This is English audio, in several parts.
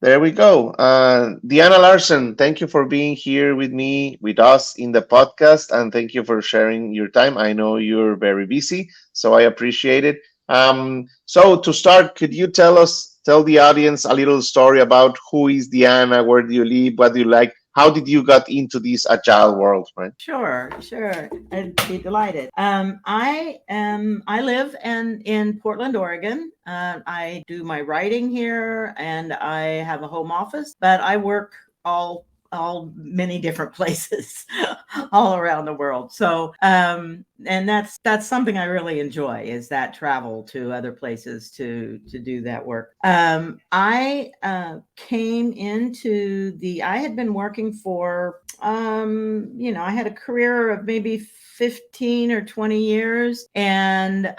There we go. Diana Larsen, thank you for being here with us in the podcast, and thank you for sharing your time. I know you're very busy, so I appreciate it. So to start, could you tell the audience a little story about who is Diana, where do you live, what do you like, how did you got into this agile world, right? Sure. I'd be delighted. I live in Portland, Oregon. I do my writing here, and I have a home office, but I work all many different places all around the world. So and that's something I really enjoy, is that travel to other places to do that work. I came into I had been working for I had a career of maybe 15 or 20 years, and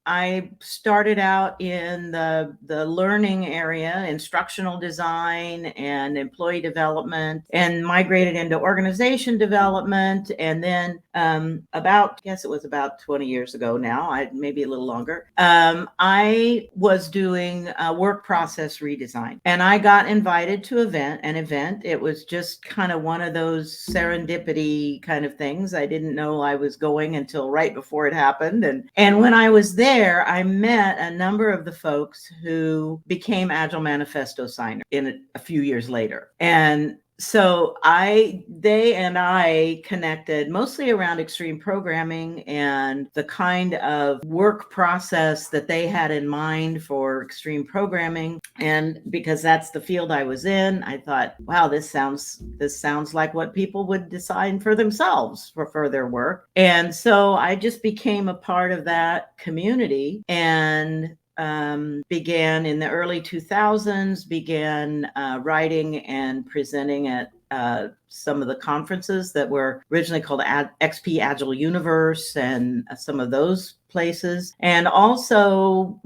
I started out in the learning area, instructional design and employee development, and migrated into organization development. And then I guess it was about 20 years ago now, maybe a little longer, I was doing work process redesign. And I got invited to an event. It was just kind of one of those serendipity kind of things. I didn't know I was going until right before it happened. And when I was there, I met a number of the folks who became Agile Manifesto signers a few years later. And so they and I connected mostly around extreme programming and the kind of work process that they had in mind for extreme programming. And because that's the field I was in, I thought, wow, this sounds like what people would decide for themselves for their work. And so I just became a part of that community, and began in the early 2000s, began writing and presenting at some of the conferences that were originally called XP Agile Universe and some of those places, and also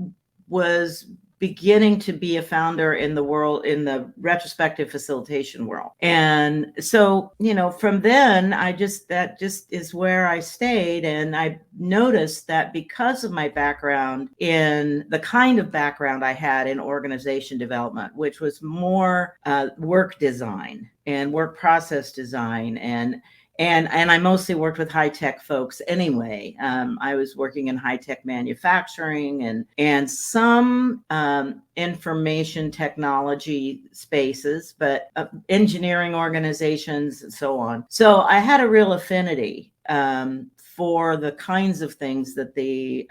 was beginning to be a founder in the retrospective facilitation world. And so, from then that just is where I stayed. And I noticed that because of my background in the kind of background I had in organization development, which was more work design and work process design, and I mostly worked with high-tech folks anyway. I was working in high-tech manufacturing and some information technology spaces, but engineering organizations and so on. So I had a real affinity for the kinds of things that the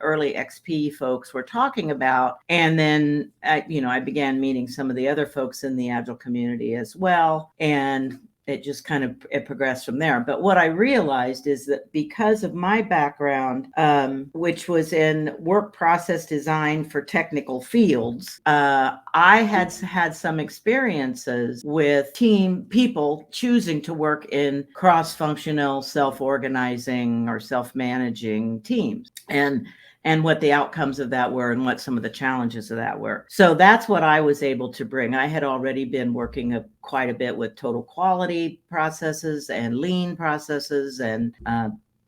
early XP folks were talking about. And then, I began meeting some of the other folks in the Agile community as well. And it just kind of progressed from there. But what I realized is that because of my background, which was in work process design for technical fields, I had some experiences with people choosing to work in cross-functional, self-organizing or self-managing teams. And what the outcomes of that were and what some of the challenges of that were. So that's what I was able to bring. I had already been working quite a bit with total quality processes and lean processes and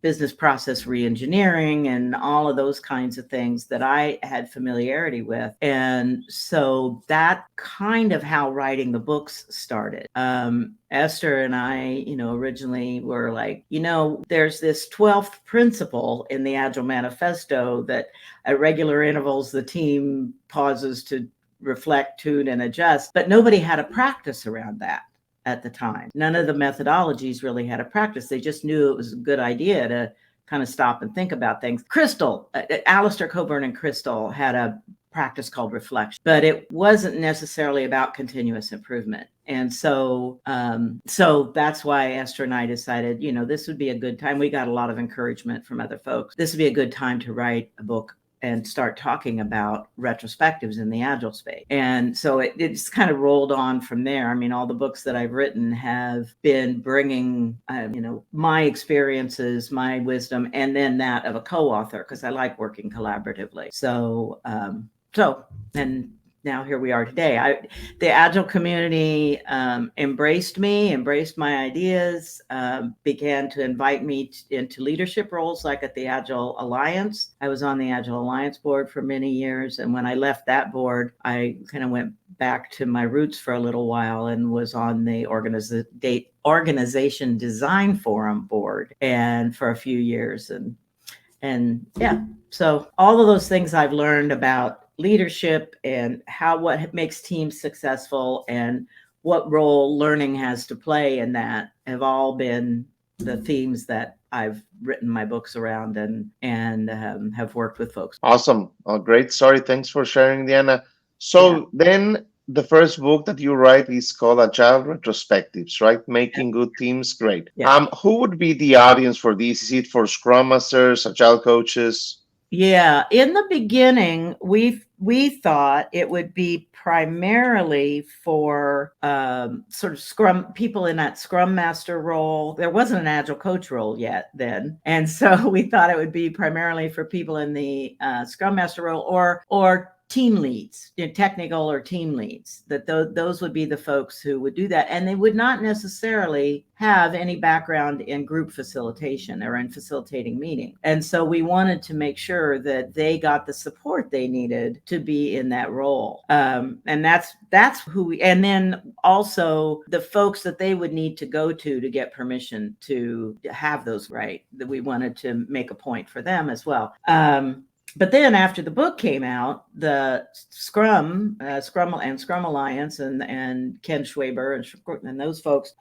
business process reengineering and all of those kinds of things that I had familiarity with. And so that kind of how writing the books started. Esther and I, originally were like, there's this 12th principle in the Agile Manifesto that at regular intervals, the team pauses to reflect, tune, and adjust, but nobody had a practice around that at the time. None of the methodologies really had a practice. They just knew it was a good idea to kind of stop and think about things. Alistair Coburn and Crystal had a practice called reflection, but it wasn't necessarily about continuous improvement. And so that's why Esther and I decided, this would be a good time. We got a lot of encouragement from other folks. This would be a good time to write a book and start talking about retrospectives in the Agile space. And so it just kind of rolled on from there. I mean, all the books that I've written have been bringing, my experiences, my wisdom, and then that of a co-author, because I like working collaboratively. So and now here we are today. The Agile community embraced my ideas, began to invite me into leadership roles, like at the Agile Alliance. I was on the Agile Alliance board for many years. And when I left that board, I kind of went back to my roots for a little while and was on the organization design forum board and for a few years. And yeah, so all of those things I've learned about leadership and what makes teams successful and what role learning has to play in that have all been the themes that I've written my books around and have worked with folks. Awesome. Great story. Thanks for sharing, Diana. So then the first book that you write is called Agile Retrospectives, right? Making Good Teams Great. Yeah. Who would be the audience for this? Is it for Scrum Masters, Agile coaches? Yeah, in the beginning, we thought it would be primarily for sort of Scrum people in that Scrum Master role. There wasn't an Agile coach role yet then, and so we thought it would be primarily for people in the Scrum Master role or team leads, technical or team leads, that those would be the folks who would do that. And they would not necessarily have any background in group facilitation or in facilitating meetings. And so we wanted to make sure that they got the support they needed to be in that role. And that's who and then also the folks that they would need to go to get permission to have those, right? That we wanted to make a point for them as well. But then after the book came out, the Scrum Alliance and Ken Schwaber and those folks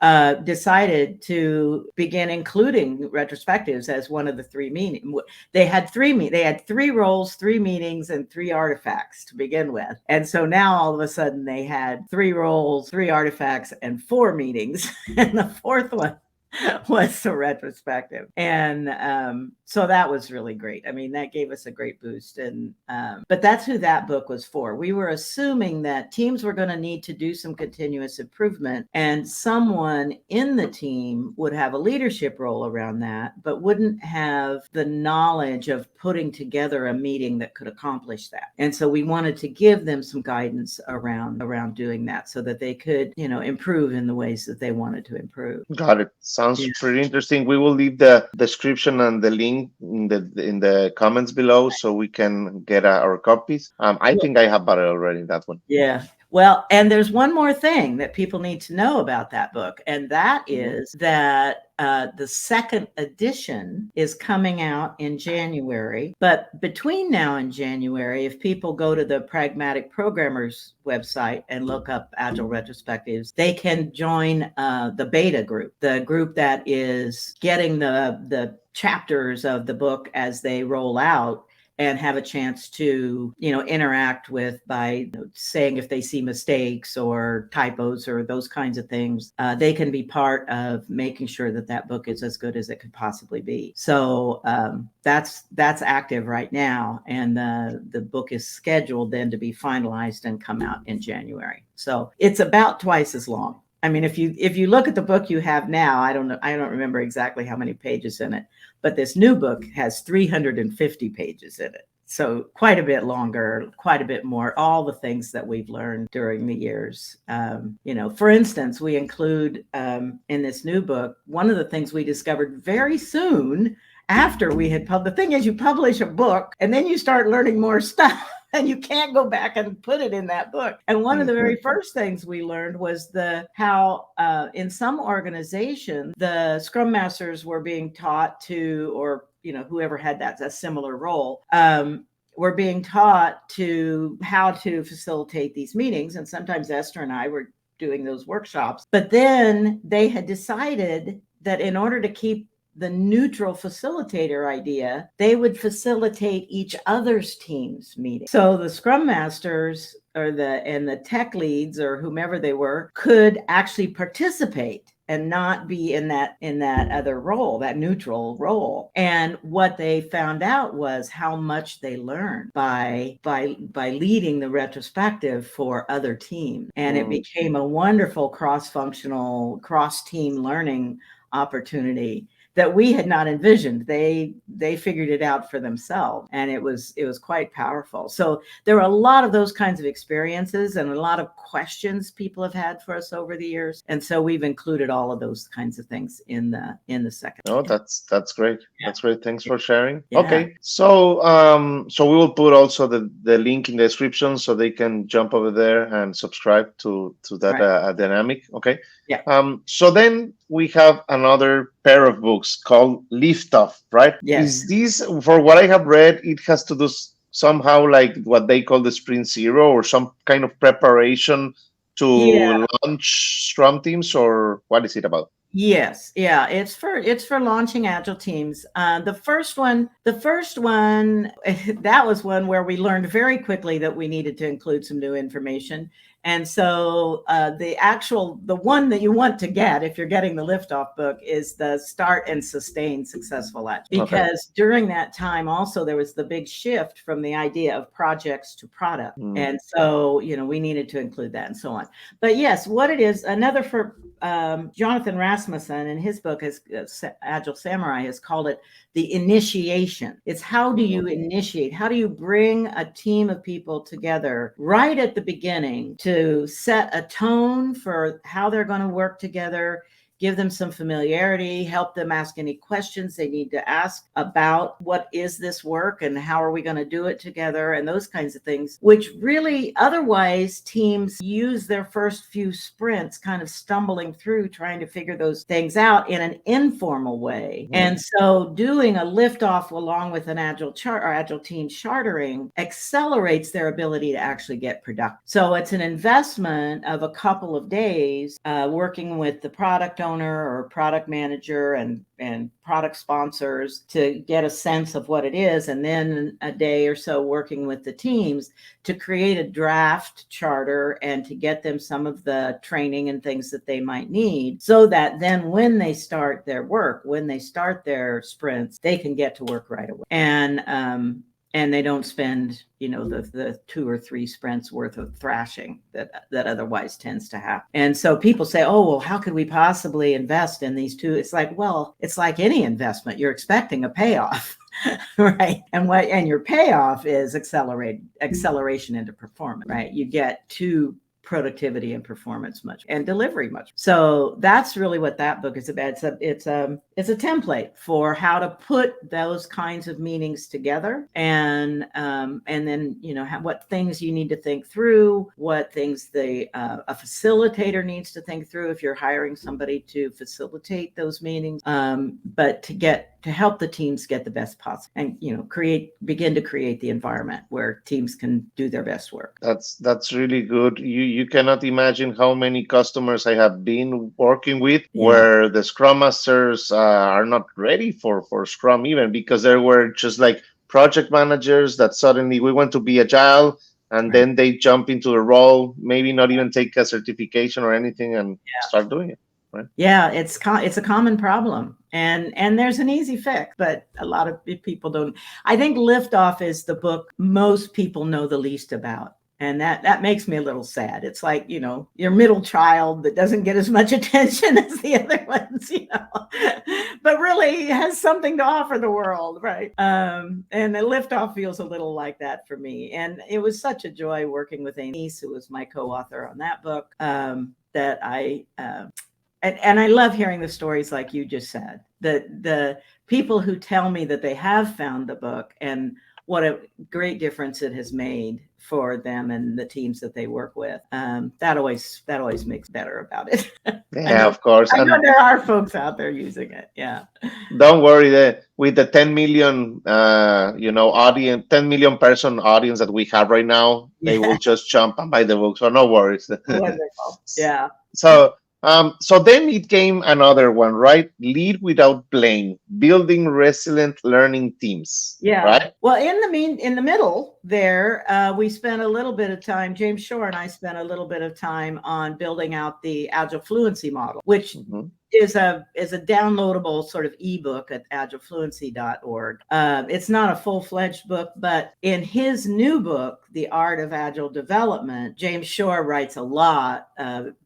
decided to begin including retrospectives as one of the 3 meetings. They had 3 roles, 3 meetings, and 3 artifacts to begin with. And so now all of a sudden they had 3 roles, 3 artifacts, and 4 meetings. And the 4th one was the retrospective. And so that was really great. I mean, that gave us a great boost. And but that's who that book was for. We were assuming that teams were going to need to do some continuous improvement, and someone in the team would have a leadership role around that, but wouldn't have the knowledge of putting together a meeting that could accomplish that. And so we wanted to give them some guidance around doing that so that they could, improve in the ways that they wanted to improve. Got it. Sounds pretty interesting. We will leave the description and the link in the comments below so we can get our copies. I think I have bought it already, that one. Yeah. Well, and there's one more thing that people need to know about that book, and that is that the 2nd edition is coming out in January. But between now and January, if people go to the Pragmatic Programmers website and look up Agile Retrospectives, they can join the beta group, the group that is getting the chapters of the book as they roll out, and have a chance to, interact with by saying if they see mistakes or typos or those kinds of things. They can be part of making sure that book is as good as it could possibly be. So that's active right now, and the book is scheduled then to be finalized and come out in January. So it's about twice as long. I mean, if you look at the book you have now, I don't remember exactly how many pages in it, but this new book has 350 pages in it. So quite a bit longer, quite a bit more, all the things that we've learned during the years. For instance, we include in this new book, one of the things we discovered very soon after we had published. The thing is, you publish a book and then you start learning more stuff. And you can't go back and put it in that book. And one of the very first things we learned was how in some organizations, the Scrum Masters were being taught to, or whoever had a similar role, were being taught to how to facilitate these meetings. And sometimes Esther and I were doing those workshops. But then they had decided that in order to keep the neutral facilitator idea, they would facilitate each other's teams meeting. So the Scrum Masters and the tech leads or whomever they were could actually participate and not be in that other role, that neutral role. And what they found out was how much they learned by leading the retrospective for other teams. And it became a wonderful cross-functional, cross-team learning opportunity that we had not envisioned. They figured it out for themselves, and it was quite powerful. So there were a lot of those kinds of experiences and a lot of questions people have had for us over the years, and so we've included all of those kinds of things in the second. Oh, that's great. Yeah. That's great. Thanks for sharing. Yeah. Okay, so so we will put also the link in the description so they can jump over there and subscribe to that dynamic. Okay. Yeah. So then we have another pair of books called Lift Off, right? Yes. Is this, for what I have read, it has to do somehow like what they call the Sprint Zero or some kind of preparation to launch Scrum teams, or what is it about? Yes, yeah, it's for launching agile teams. The first one, that was one where we learned very quickly that we needed to include some new information. And so the one that you want to get if you're getting the Liftoff book is the Start and Sustain Successful Agile. Because during that time also there was the big shift from the idea of projects to product. And so, we needed to include that and so on. But yes, what it is, another for Jonathan Rasmussen in his book, Agile Samurai, has called it the initiation. It's how do you initiate? How do you bring a team of people together right at the beginning to set a tone for how they're going to work together, give them some familiarity, help them ask any questions they need to ask about what is this work and how are we going to do it together and those kinds of things, which really otherwise teams use their first few sprints kind of stumbling through trying to figure those things out in an informal way. And so doing a liftoff along with an agile chart or agile team chartering accelerates their ability to actually get productive. So it's an investment of a couple of days working with the product owner or product manager and product sponsors to get a sense of what it is, and then a day or so working with the teams to create a draft charter and to get them some of the training and things that they might need, so that then when they start their work, when they start their sprints, they can get to work right away. And they don't spend, the 2 or 3 sprints worth of thrashing that otherwise tends to happen. And so people say, oh, well, how could we possibly invest in these two? It's like, well, it's like any investment. You're expecting a payoff, right? And your payoff is acceleration into performance, right? You get to productivity and performance and delivery much. So that's really what that book is about. It's a template for how to put those kinds of meetings together, and then what things you need to think through, what things a facilitator needs to think through if you're hiring somebody to facilitate those meetings, but to help the teams get the best possible and begin to create the environment where teams can do their best work. That's really good. You cannot imagine how many customers I have been working with where the Scrum Masters are not ready for Scrum, even because there were just like project managers that suddenly we want to be agile, and then they jump into the role, maybe not even take a certification or anything, and start doing it. Right? Yeah, it's a common problem, and there's an easy fix, but a lot of people don't. I think Liftoff is the book most people know the least about, and that makes me a little sad. It's like your middle child that doesn't get as much attention as the other ones, but really has something to offer the world, right? And the Liftoff feels a little like that for me, and it was such a joy working with Amy, who was my co-author on that book. That I. And I love hearing the stories like you just said, the people who tell me that they have found the book and what a great difference it has made for them and the teams that they work with. That always makes better about it. Yeah, of course. I know there are folks out there using it. Yeah. Don't worry, with the 10 million, audience, 10 million person audience that we have right now, they will just jump and buy the book. So no worries. Wonderful. Yeah. So then it came another one, right? Lead without blame, building resilient learning teams. Yeah. Right. Well, in the middle, there, we spent a little bit of time, James Shore and I spent a little bit of time on building out the Agile Fluency model, which is a downloadable sort of ebook at agilefluency.org. It's not a full-fledged book, but in his new book, The Art of Agile Development, James Shore writes a lot,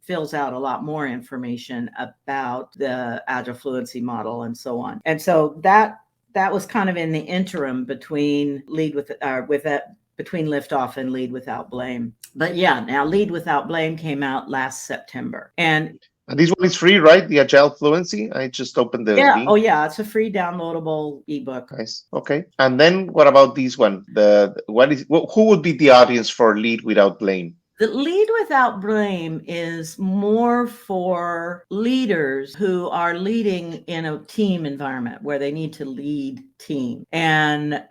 fills out a lot more information about the Agile Fluency model and so on. And so that was kind of in the interim between between Liftoff and Lead Without Blame. But yeah, now Lead Without Blame came out last September. And this one is free, right? The Agile Fluency. I just opened the link. Oh yeah, it's a free downloadable ebook. Nice. Okay. And then what about this one? Who would be the audience for Lead Without Blame? The Lead Without Blame is more for leaders who are leading in a team environment where they need to lead team, and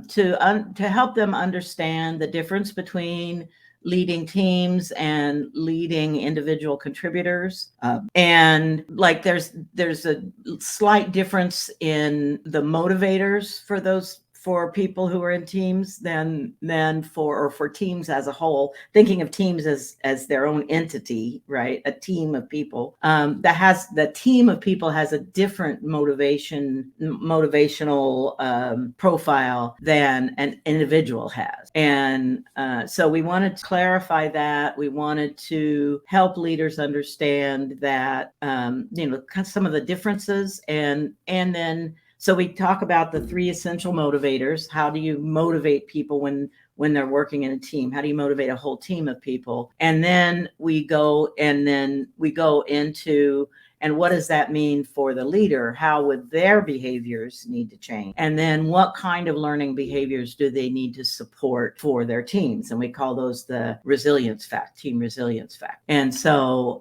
to help them understand the difference between leading teams and leading individual contributors. And like there's a slight difference in the motivators for people who are in teams than for teams as a whole, thinking of teams as their own entity, right? A team of people. The team of people has a different motivational profile than an individual has. And so we wanted to clarify that. We wanted to help leaders understand that, some of the differences, and then so we talk about the 3 essential motivators. How do you motivate people when they're working in a team? How do you motivate a whole team of people? And then we go into, and what does that mean for the leader? How would their behaviors need to change? And then what kind of learning behaviors do they need to support for their teams? And we call those the resilience fact, team resilience fact. And so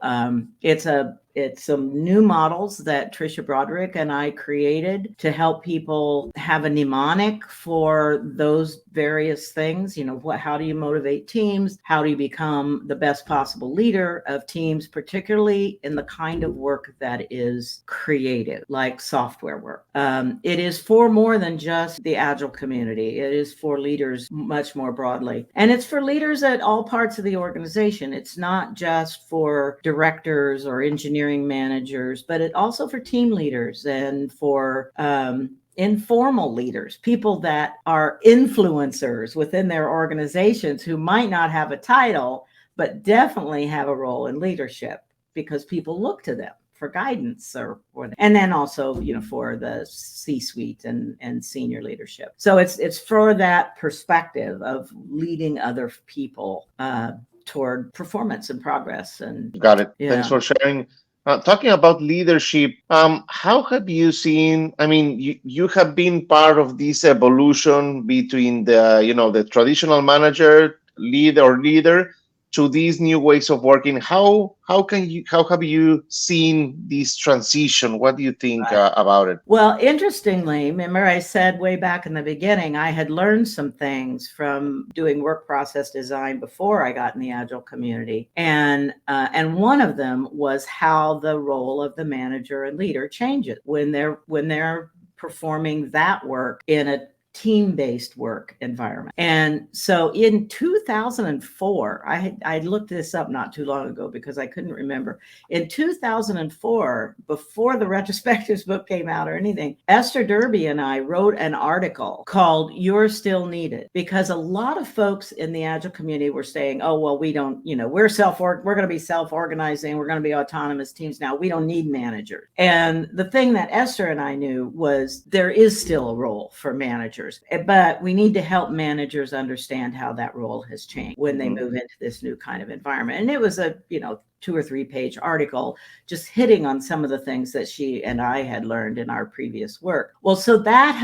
it's some new models that Tricia Broderick and I created to help people have a mnemonic for those various things. How do you motivate teams? How do you become the best possible leader of teams, particularly in the kind of work that is creative, like software work? It is for more than just the Agile community. It is for leaders much more broadly. And it's for leaders at all parts of the organization. It's not just for directors or engineering managers, but it also for team leaders and for informal leaders, people that are influencers within their organizations who might not have a title, but definitely have a role in leadership because people look to them for guidance and then also, for the C-suite and senior leadership. So it's for that perspective of leading other people toward performance and progress. And got it. Yeah. Thanks for sharing. Talking about leadership, how have you seen? I mean, you have been part of this evolution between the traditional manager, leader to these new ways of working. How have you seen this transition? What do you think about it? Well, interestingly, remember I said way back in the beginning, I had learned some things from doing work process design before I got in the Agile community. And one of them was how the role of the manager and leader changes when they're performing that work in a team-based work environment. And so in 2004, I looked this up not too long ago because I couldn't remember. In 2004, before the retrospectives book came out or anything, Esther Derby and I wrote an article called "You're Still Needed," because a lot of folks in the Agile community were saying, oh, well, we don't, we're going to be self-organizing. We're going to be autonomous teams now. We don't need managers. And the thing that Esther and I knew was there is still a role for managers. But we need to help managers understand how that role has changed when they move into this new kind of environment. And it was a 2 or 3 page article just hitting on some of the things that she and I had learned in our previous work. Well, so that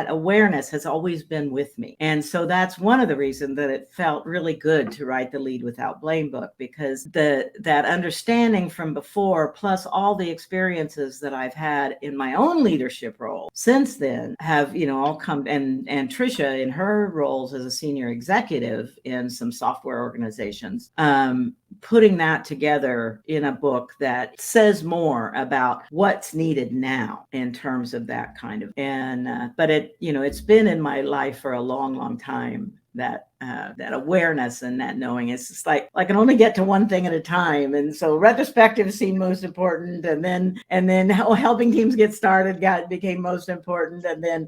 awareness has always been with me. And so that's one of the reasons that it felt really good to write the Lead Without Blame book, because that understanding from before, plus all the experiences that I've had in my own leadership role since then have, all come, and Tricia in her roles as a senior executive in some software organizations, putting that together in a book that says more about what's needed now in terms of that kind of, and but it, it's been in my life for a long, long time, that awareness and that knowing. It's just like I can only get to one thing at a time, and so retrospectives seem most important, and then helping teams get started became most important, and then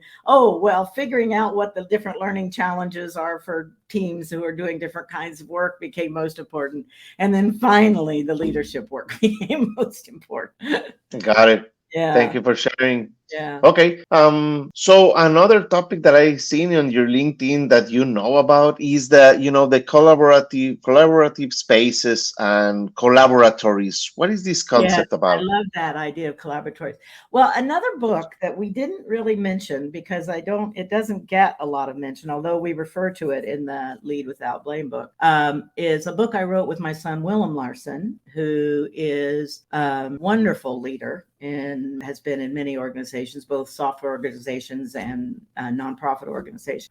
figuring out what the different learning challenges are for teams who are doing different kinds of work became most important, and then finally the leadership work became most important. Got it. Yeah. Thank you for sharing. Yeah. Okay. So another topic that I've seen on your LinkedIn that you know about is the collaborative spaces and collaboratories. What is this concept about? I love that idea of collaboratories. Well, another book that we didn't really mention because it doesn't get a lot of mention, although we refer to it in the Lead Without Blame book, is a book I wrote with my son, Willem Larsen, who is a wonderful leader and has been in many organizations, both software organizations and nonprofit organizations,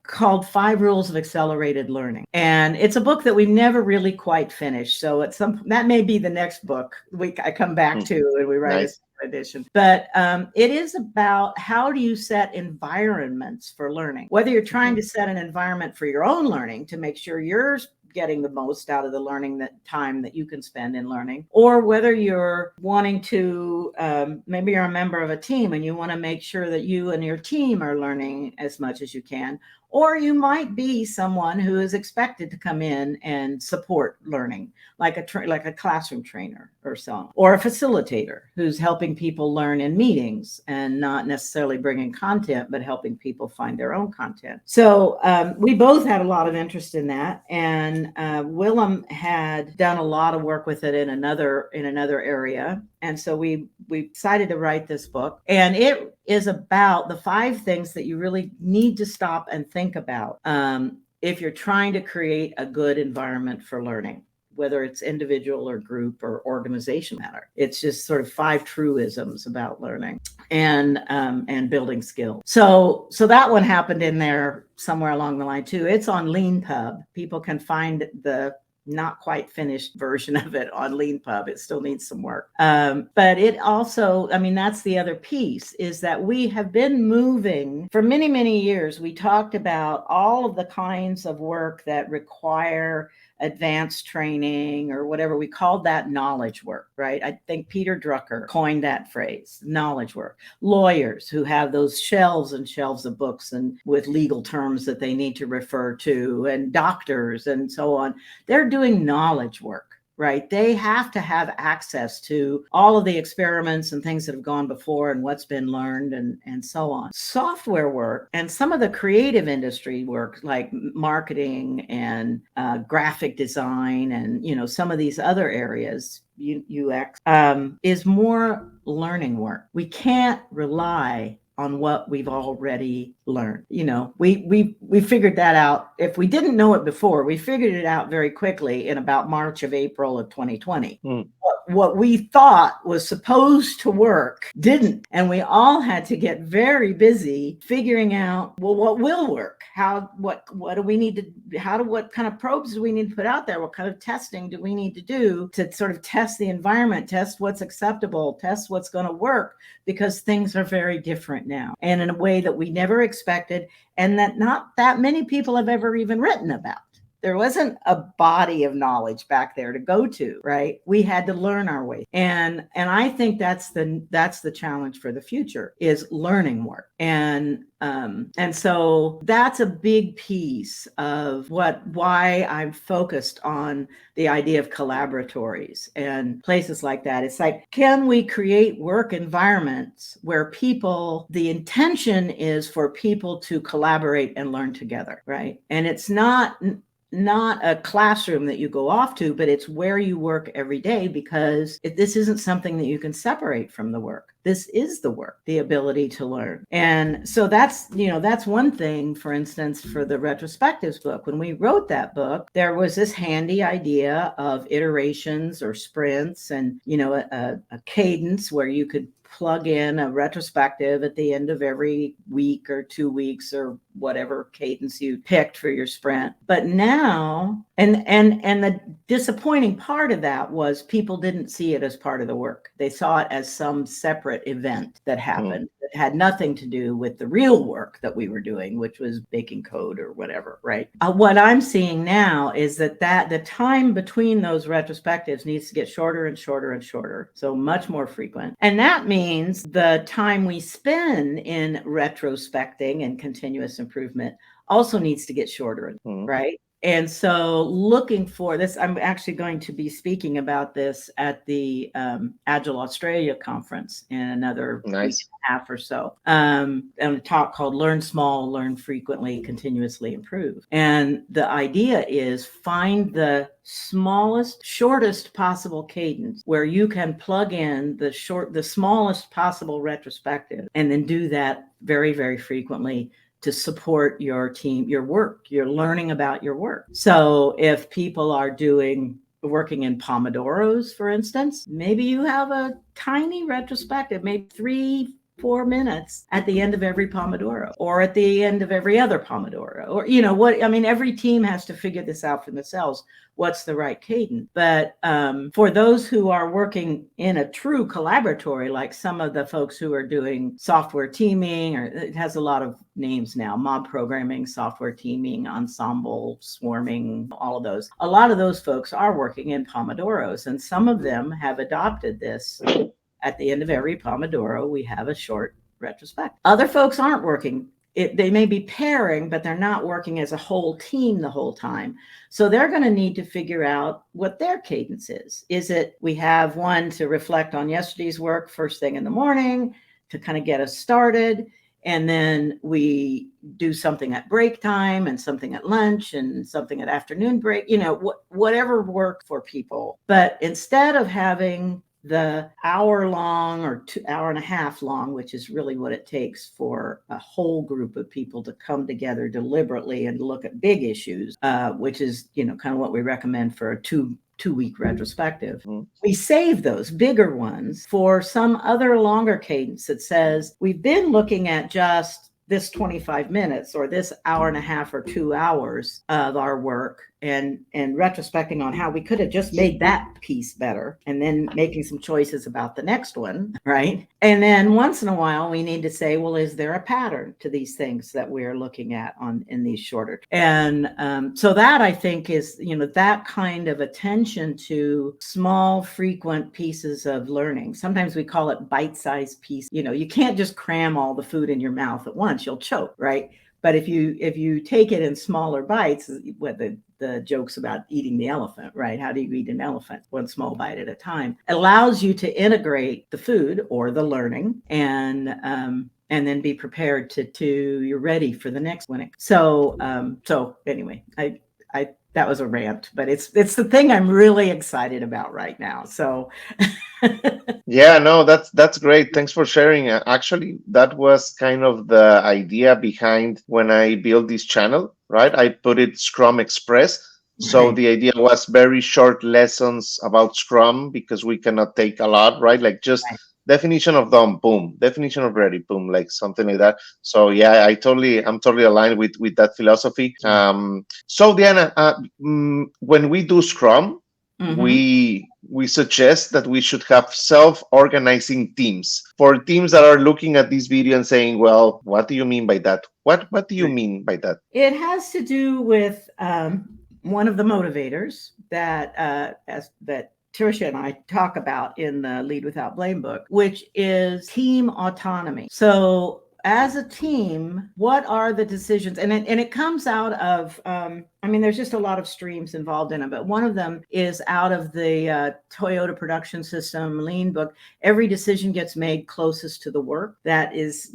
called 5 Rules of Accelerated Learning. And it's a book that we've never really quite finished. So that may be the next book I come back to and we write a edition. But it is about how do you set environments for learning, whether you're trying to set an environment for your own learning to make sure you're getting the most out of the learning, that time that you can spend in learning, or whether you're wanting to, maybe you're a member of a team and you want to make sure that you and your team are learning as much as you can. Or you might be someone who is expected to come in and support learning, like a classroom trainer or so, or a facilitator who's helping people learn in meetings and not necessarily bringing content, but helping people find their own content. So we both had a lot of interest in that, and Willem had done a lot of work with it in another area. And so we decided to write this book, and it is about the 5 things that you really need to stop and think about if you're trying to create a good environment for learning, whether it's individual or group or organization matter. It's just sort of 5 truisms about learning and building skills. So that one happened in there somewhere along the line too. It's on LeanPub. People can find the not quite finished version of it on LeanPub. It still needs some work. But it also, that's the other piece, is that we have been moving for many, many years. We talked about all of the kinds of work that require advanced training or whatever. We called that knowledge work, right? I think Peter Drucker coined that phrase, knowledge work. Lawyers who have those shelves and shelves of books and with legal terms that they need to refer to, and doctors and so on, they're doing knowledge work. Right? They have to have access to all of the experiments and things that have gone before and what's been learned and so on. Software work and some of the creative industry work like marketing and graphic design and, some of these other areas, UX, is more learning work. We can't rely on what we've already learned. We figured that out. If we didn't know it before, we figured it out very quickly in about March of April of 2020. What we thought was supposed to work didn't. And we all had to get very busy figuring out, what will work? What do we need to, what kind of probes do we need to put out there? What kind of testing do we need to do to sort of test the environment, test what's acceptable, test what's going to work? Because things are very different now and in a way that we never expected, and that not that many people have ever even written about. There wasn't a body of knowledge back there to go to, right? We had to learn our way. And I think that's the challenge for the future, is learning work. And so that's a big piece of why I'm focused on the idea of collaboratories and places like that. It's like, can we create work environments where the intention is for people to collaborate and learn together, right? And it's not a classroom that you go off to, but it's where you work every day, because this isn't something that you can separate from the work. This is the work, the ability to learn. And so that's one thing, for instance, for the retrospectives book. When we wrote that book, there was this handy idea of iterations or sprints and, a cadence where you could plug in a retrospective at the end of every week or 2 weeks or whatever cadence you picked for your sprint. But now, and the disappointing part of that was people didn't see it as part of the work. They saw it as some separate event that happened that had nothing to do with the real work that we were doing, which was baking code or whatever, right? What I'm seeing now is that the time between those retrospectives needs to get shorter and shorter and shorter, so much more frequent. And that means the time we spend in retrospecting and continuous improvement also needs to get shorter, right? And so looking for this, I'm actually going to be speaking about this at the Agile Australia conference in another week and a half or so, and a talk called Learn Small, Learn Frequently, Continuously Improve. And the idea is find the smallest, shortest possible cadence where you can plug in the smallest possible retrospective, and then do that very, very frequently to support your team, your work, you're learning about your work. So if people are working in Pomodoros, for instance, maybe you have a tiny retrospective, maybe 3-4 minutes at the end of every Pomodoro, or at the end of every other Pomodoro, or, every team has to figure this out for themselves. What's the right cadence? But for those who are working in a true collaboratory, like some of the folks who are doing software teaming, or it has a lot of names now, mob programming, software teaming, ensemble, swarming, all of those. A lot of those folks are working in Pomodoros, and some of them have adopted this. At the end of every Pomodoro, we have a short retrospect. Other folks aren't working. They may be pairing, but they're not working as a whole team the whole time. So they're going to need to figure out what their cadence is. Is it we have one to reflect on yesterday's work first thing in the morning to kind of get us started, and then we do something at break time and something at lunch and something at afternoon break, whatever works for people. But instead of having the hour-long or 2 hour and a half long, which is really what it takes for a whole group of people to come together deliberately and look at big issues, which is, kind of what we recommend for a two-week retrospective. We save those bigger ones for some other longer cadence that says, we've been looking at just this 25 minutes or this hour and a half or 2 hours of our work, and retrospecting on how we could have just made that piece better, and then making some choices about the next one, right? And then once in a while, we need to say, well, is there a pattern to these things that we're looking at in these shorter? And so that, I think, is, that kind of attention to small, frequent pieces of learning. Sometimes we call it bite-sized piece. You can't just cram all the food in your mouth at once, you'll choke, right? But if you take it in smaller bites, what the jokes about eating the elephant, right? How do you eat an elephant? One small bite at a time. It allows you to integrate the food or the learning, and then be prepared to you're ready for the next one. So anyway, I that was a rant, but it's the thing I'm really excited about right now. So. Yeah, no, that's great. Thanks for sharing. Actually, that was kind of the idea behind when I built this channel, right? I put it Scrum Express. So Right. the idea was very short lessons about Scrum, because we cannot take a lot, right? Like just Right. definition of done, boom. Definition of ready, boom, like something like that. So yeah, I'm totally aligned with that philosophy. So Diana, when we do Scrum, we suggest that we should have self-organizing teams. For teams that are looking at this video and saying, well, what do you mean by that? What do you mean by that? It has to do with one of the motivators that that Tricia and I talk about in the Lead Without Blame book, which is team autonomy. So as a team, what are the decisions? And it comes out of, there's just a lot of streams involved in it, but one of them is out of the Toyota Production System Lean book. Every decision gets made closest to the work that's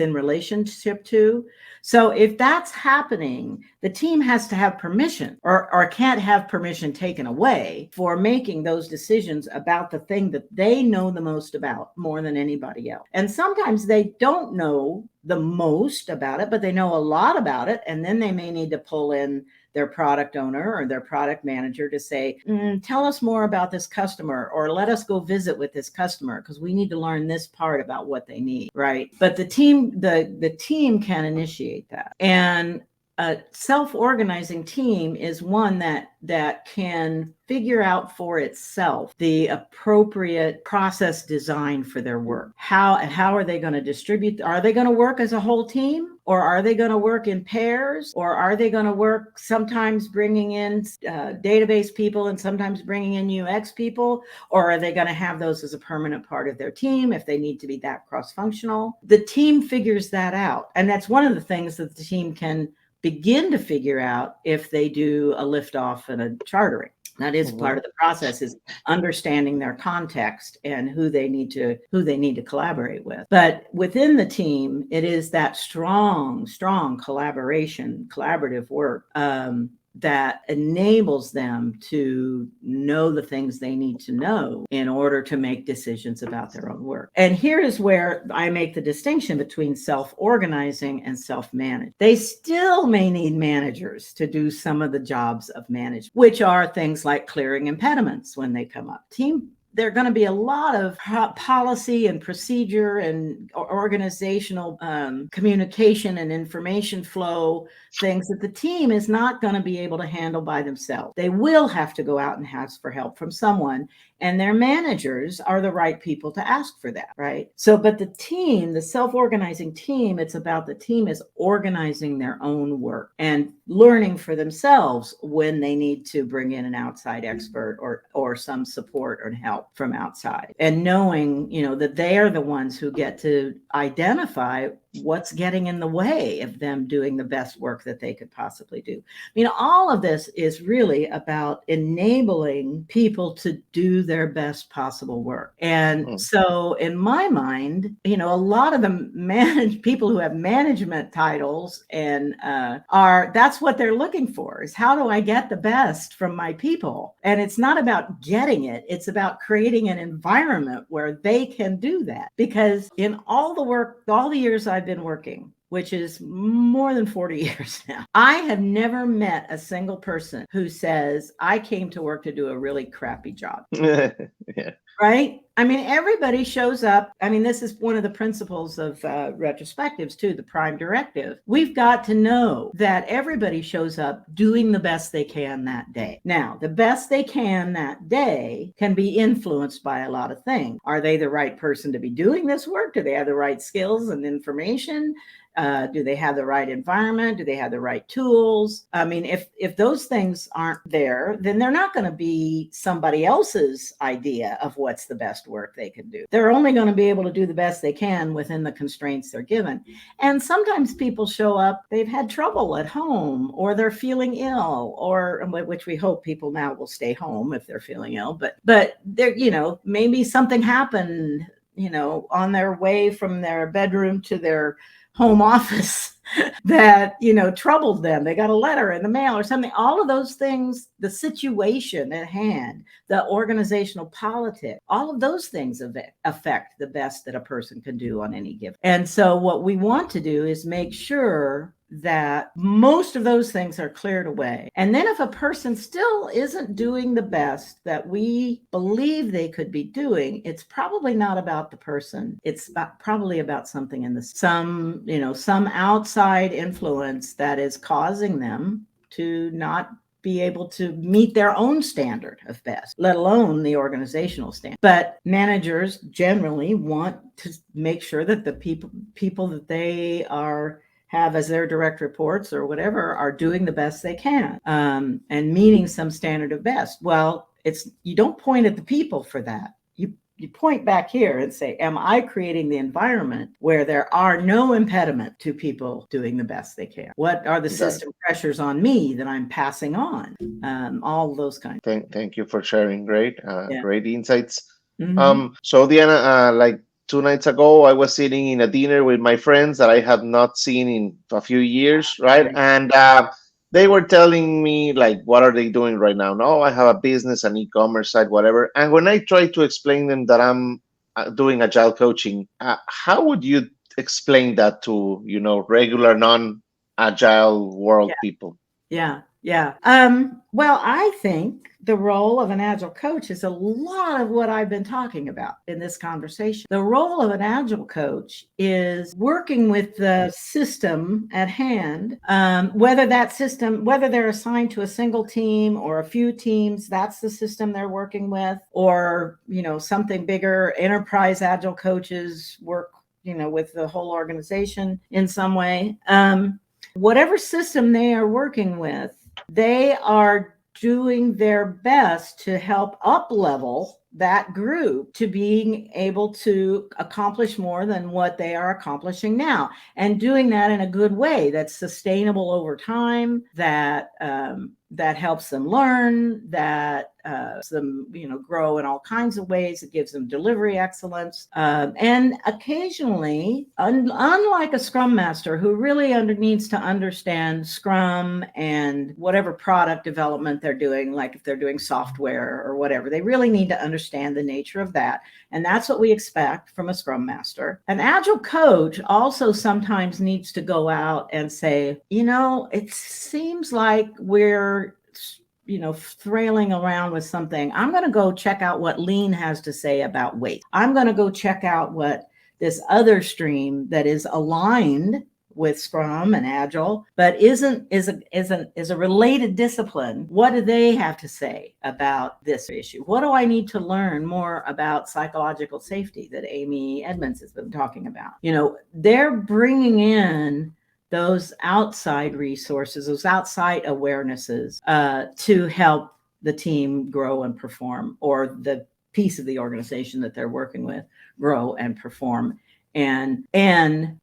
in relationship to. So if that's happening, the team has to have permission or can't have permission taken away for making those decisions about the thing that they know the most about, more than anybody else. And sometimes they don't know the most about it, but they know a lot about it. And then they may need to pull in their product owner or their product manager to say, tell us more about this customer, or let us go visit with this customer because we need to learn this part about what they need, right? But the team can initiate that. And a self-organizing team is one that can figure out for itself the appropriate process design for their work. How are they going to distribute? Are they going to work as a whole team? Or are they going to work in pairs? Or are they going to work sometimes bringing in database people and sometimes bringing in UX people? Or are they going to have those as a permanent part of their team if they need to be that cross-functional? The team figures that out. And that's one of the things that the team can begin to figure out if they do a liftoff and a chartering. That is part of the process, is understanding their context and who they need to collaborate with. But within the team, it is that strong collaborative work that enables them to know the things they need to know in order to make decisions about their own work. And here is where I make the distinction between self-organizing and self-managed. They still may need managers to do some of the jobs of management, which are things like clearing impediments when they come up. There are going to be a lot of policy and procedure and organizational communication and information flow things that the team is not going to be able to handle by themselves. They will have to go out and ask for help from someone, and their managers are the right people to ask for that, right? So, but the team, the self-organizing team, it's about the team is organizing their own work and learning for themselves when they need to bring in an outside expert or some support or help from outside, and knowing, that they are the ones who get to identify what's getting in the way of them doing the best work that they could possibly do. All of this is really about enabling people to do their best possible work. And so in my mind, a lot of the people who have management titles and that's what they're looking for, is how do I get the best from my people? And it's not about getting it. It's about creating an environment where they can do that. Because in all the years I've been working, which is more than 40 years now, I have never met a single person who says, I came to work to do a really crappy job. Yeah. Right? Everybody shows up. This is one of the principles of retrospectives too, the prime directive. We've got to know that everybody shows up doing the best they can that day. Now, the best they can that day can be influenced by a lot of things. Are they the right person to be doing this work? Do they have the right skills and information? Do they have the right environment? Do they have the right tools? If those things aren't there, then they're not going to be somebody else's idea of what's the best work they can do. They're only going to be able to do the best they can within the constraints they're given. And sometimes people show up, they've had trouble at home, or they're feeling ill, or which we hope people now will stay home if they're feeling ill. But they're, maybe something happened, on their way from their bedroom to their home office that, troubled them. They got a letter in the mail or something. All of those things, the situation at hand, the organizational politics, all of those things affect the best that a person can do on any given. And so what we want to do is make sure that most of those things are cleared away. And then if a person still isn't doing the best that we believe they could be doing, it's probably not about the person. It's probably about something in some outside influence that is causing them to not be able to meet their own standard of best, let alone the organizational standard. But managers generally want to make sure that the people that they have as their direct reports or whatever are doing the best they can and meeting some standard of best. Well, you don't point at the people for that. You point back here and say, am I creating the environment where there are no impediment to people doing the best they can? What are the system pressures on me that I'm passing on? All those kinds. Thank you for sharing. Great insights. Mm-hmm. So Diana, like 2 nights ago, I was sitting in a dinner with my friends that I have not seen in a few years, right? And they were telling me, like, what are they doing right now? No, I have a business, an e-commerce site, whatever. And when I try to explain them that I'm doing agile coaching, how would you explain that to, regular non-agile world people? Yeah. Yeah. Well, I think the role of an Agile coach is a lot of what I've been talking about in this conversation. The role of an Agile coach is working with the system at hand, whether they're assigned to a single team or a few teams, that's the system they're working with, or, something bigger. Enterprise Agile coaches work, with the whole organization in some way. Whatever system they are working with, they are doing their best to help up-level that group to being able to accomplish more than what they are accomplishing now, and doing that in a good way that's sustainable over time, that helps them learn, that them grow in all kinds of ways. It gives them delivery excellence, and occasionally, unlike a Scrum Master who really needs to understand Scrum and whatever product development they're doing, like if they're doing software or whatever, they really need to understand the nature of that. And that's what we expect from a Scrum Master. An Agile coach also sometimes needs to go out and say, it seems like we're thrailing around with something. I'm going to go check out what Lean has to say about waste. I'm going to go check out what this other stream that is aligned with Scrum and Agile, but is a related discipline. What do they have to say about this issue? What do I need to learn more about psychological safety that Amy Edmonds has been talking about? They're bringing in those outside resources, those outside awarenesses, to help the team grow and perform, or the piece of the organization that they're working with grow and perform. And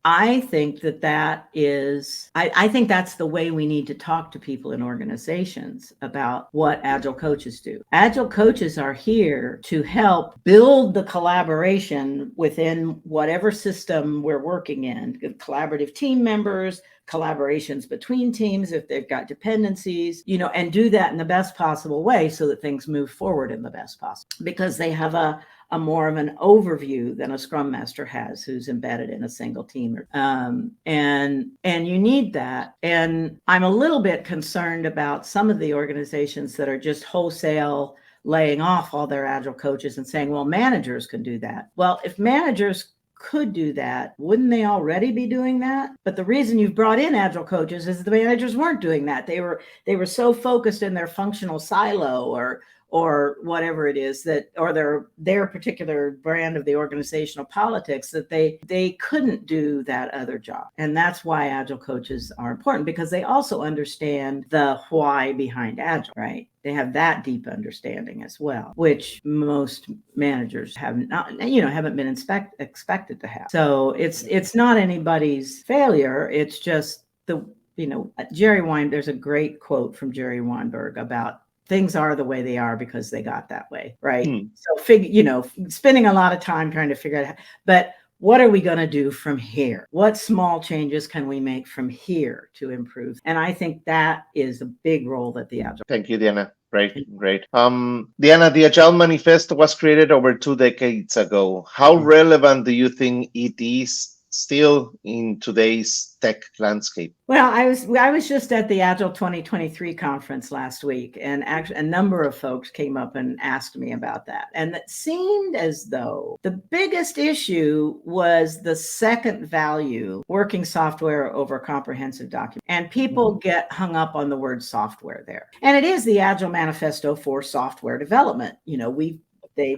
I think I think that's the way we need to talk to people in organizations about what Agile coaches do. Agile coaches are here to help build the collaboration within whatever system we're working in, collaborative team members, collaborations between teams if they've got dependencies, and do that in the best possible way so that things move forward in the best possible, because they have a more of an overview than a Scrum Master has, who's embedded in a single team. And you need that. And I'm a little bit concerned about some of the organizations that are just wholesale laying off all their Agile coaches and saying, well, managers can do that. Well, if managers could do that, wouldn't they already be doing that? But the reason you've brought in Agile coaches is the managers weren't doing that. They were so focused in their functional silo or whatever it is, that, or their particular brand of the organizational politics, that they couldn't do that other job. And that's why Agile coaches are important, because they also understand the why behind Agile, right? They have that deep understanding as well, which most managers haven't been expected to have. So it's not anybody's failure. It's just there's a great quote from Jerry Weinberg about things are the way they are because they got that way, right? So spending a lot of time trying to figure out, but what are we going to do from here? What small changes can we make from here to improve? And I think that is a big role that the Agile. Thank you, Diana. Great. Diana, the Agile Manifesto was created over 2 decades ago. How relevant do you think it is still in today's tech landscape? Well, I was just at the Agile 2023 conference last week, and actually a number of folks came up and asked me about that. And it seemed as though the biggest issue was the second value, working software over comprehensive document. And people get hung up on the word software there. And it is the Agile Manifesto for software development.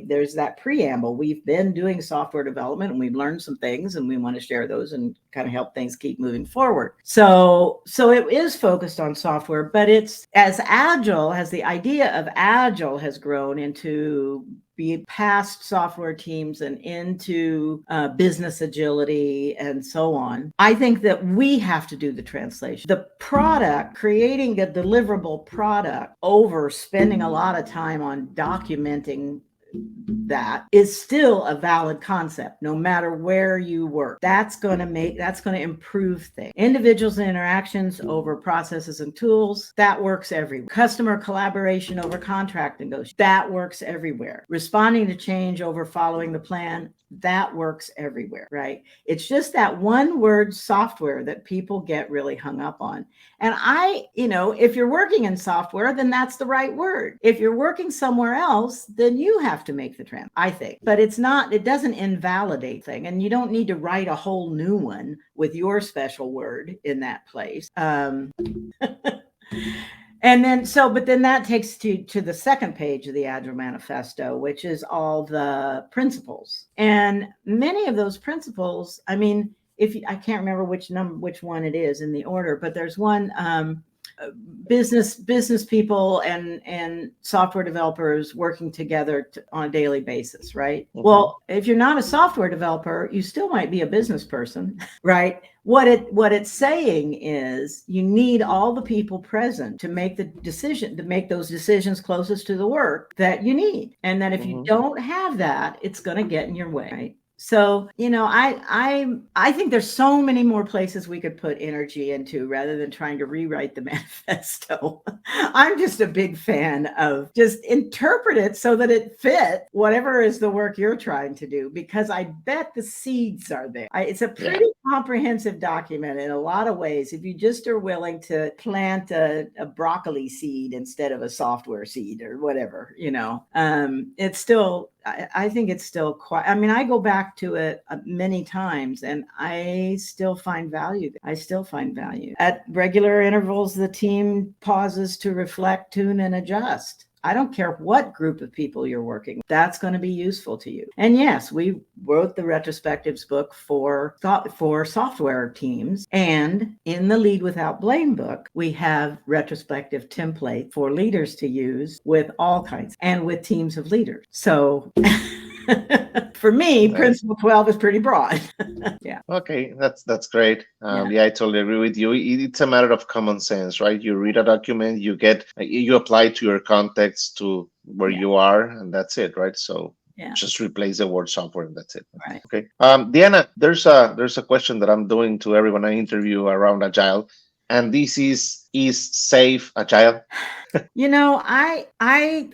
There's that preamble. We've been doing software development and we've learned some things, and we want to share those and kind of help things keep moving forward. So it is focused on software, but it's as the idea of Agile has grown into be past software teams and into business agility and so on. I think that we have to do the translation. The product, creating a deliverable product over spending a lot of time on documenting that is still a valid concept, no matter where you work. That's going to improve things. Individuals and interactions over processes and tools, that works everywhere. Customer collaboration over contract negotiation, that works everywhere. Responding to change over following the plan, that works everywhere, right? It's just that one word software that people get really hung up on. And if you're working in software, then that's the right word. If you're working somewhere else, then you have to make the transition, I think. But it doesn't invalidate thing. And you don't need to write a whole new one with your special word in that place. And then, but then that takes to the second page of the Agile Manifesto, which is all the principles. And many of those principles, I mean, I can't remember which one it is in the order, but there's one, business people and software developers working together on a daily basis, right? Mm-hmm. Well, if you're not a software developer, you still might be a business person, right? What it's saying is you need all the people present to make those decisions closest to the work that you need. And that if you don't have that, it's going to get in your way, right? So, I think there's so many more places we could put energy into rather than trying to rewrite the manifesto. I'm just a big fan of just interpret it so that it fits whatever is the work you're trying to do, because I bet the seeds are there. It's a pretty comprehensive document in a lot of ways. If you just are willing to plant a broccoli seed instead of a software seed or whatever, it's still, I think it's still quite, I go back to it many times and I still find value. At regular intervals, the team pauses to reflect, tune, and adjust. I don't care what group of people you're working with. That's going to be useful to you. And yes, we wrote the retrospectives book for software teams. And in the Lead Without Blame book, we have retrospective templates for leaders to use with all kinds and with teams of leaders. So for me, Principle 12 is pretty broad. Yeah. Okay, that's great. I totally agree with you. It's a matter of common sense, right? You read a document, you apply it to your context, to where you are, and that's it, right? So just replace the word software, and that's it. Right. Okay. Deanna, there's a question that I'm doing to everyone I interview around Agile, and this is SAFe Agile? I